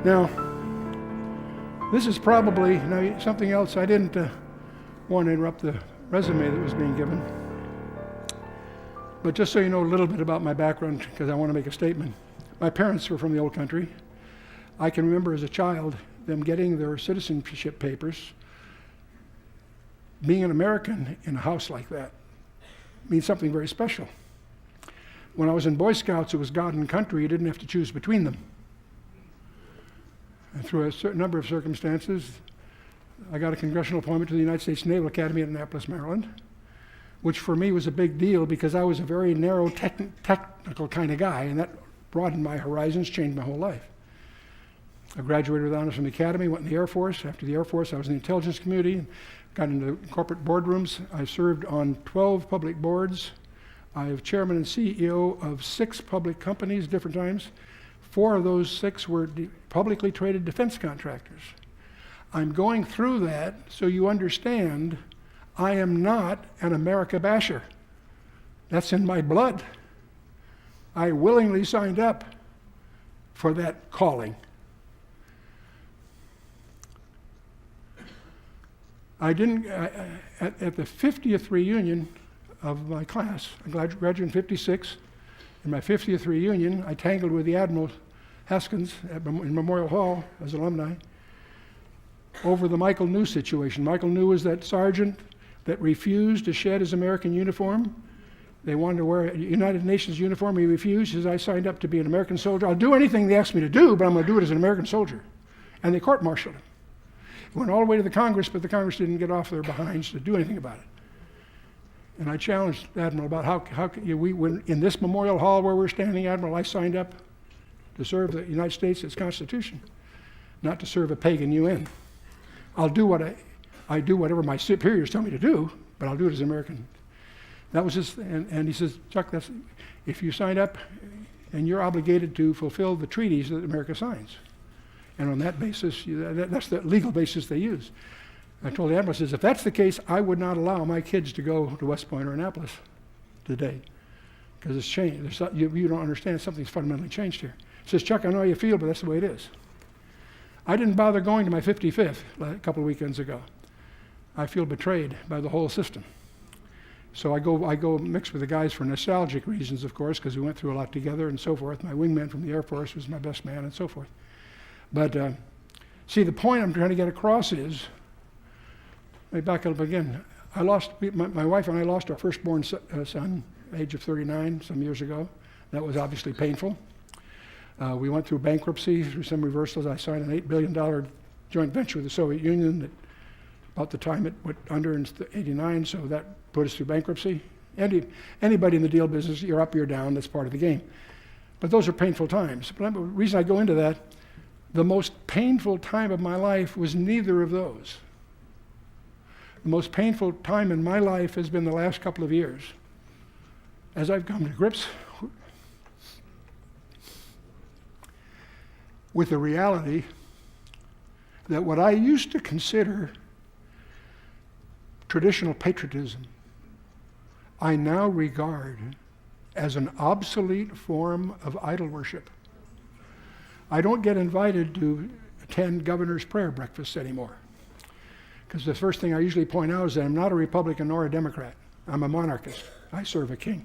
Now, this is probably, now something else, I didn't want to interrupt the resume that was being given. But just so you know a little bit about my background, because I want to make a statement. My parents were from the old country. I can remember as a child them getting their citizenship papers. Being an American in a house like that means something very special. When I was in Boy Scouts, it was God and country. You didn't have to choose between them. And through a certain number of circumstances, I got a congressional appointment to the United States Naval Academy at Annapolis, Maryland, which for me was a big deal because I was a very narrow technical kind of guy, and that broadened my horizons, changed my whole life. I graduated with honors from the Academy, went in the Air Force. After the Air Force, I was in the intelligence community, got into corporate boardrooms. I served on 12 public boards. I was chairman and CEO of 6 public companies, different times. 4 of those 6 were publicly traded defense contractors. I'm going through that so you understand I am not an America basher. That's in my blood. I willingly signed up for that calling. I didn't, at the 50th reunion of my class, I graduated in 56. In my 50th reunion, I tangled with the Admiral Haskins in Memorial Hall as alumni over the Michael New situation. Michael New was that sergeant that refused to shed his American uniform. They wanted to wear a United Nations uniform. He refused. He says, I signed up to be an American soldier. I'll do anything they ask me to do, but I'm going to do it as an American soldier. And they court-martialed him. It went all the way to the Congress, but the Congress didn't get off their behinds to do anything about it. And I challenged Admiral about how when in this Memorial Hall where we're standing, Admiral, I signed up to serve the United States, its Constitution, not to serve a pagan UN. I'll do I do whatever my superiors tell me to do, but I'll do it as an American. That was his, and he says, Chuck, that's, if you sign up, and you're obligated to fulfill the treaties that America signs. And on that basis, that's the legal basis they use. I told the Admiral, says, if that's the case, I would not allow my kids to go to West Point or Annapolis today, because it's changed. You don't understand, something's fundamentally changed here. He says, Chuck, I know how you feel, but that's the way it is. I didn't bother going to my 55th a couple of weekends ago. I feel betrayed by the whole system. So I go mix with the guys for nostalgic reasons, of course, because we went through a lot together and so forth. My wingman from the Air Force was my best man and so forth. But see, the point I'm trying to get across is, let me back up again. My wife and I lost our firstborn son, age of 39, some years ago. That was obviously painful. We went through bankruptcy, through some reversals. I signed an $8 billion joint venture with the Soviet Union that about the time it went under in '89, so that put us through bankruptcy. Anybody in the deal business, you're up, you're down, that's part of the game. But those are painful times. But the reason I go into that, the most painful time of my life was neither of those. The most painful time in my life has been the last couple of years, as I've come to grips with the reality that what I used to consider traditional patriotism, I now regard as an obsolete form of idol worship. I don't get invited to attend governor's prayer breakfasts anymore, because the first thing I usually point out is that I'm not a Republican nor a Democrat. I'm a monarchist. I serve a king.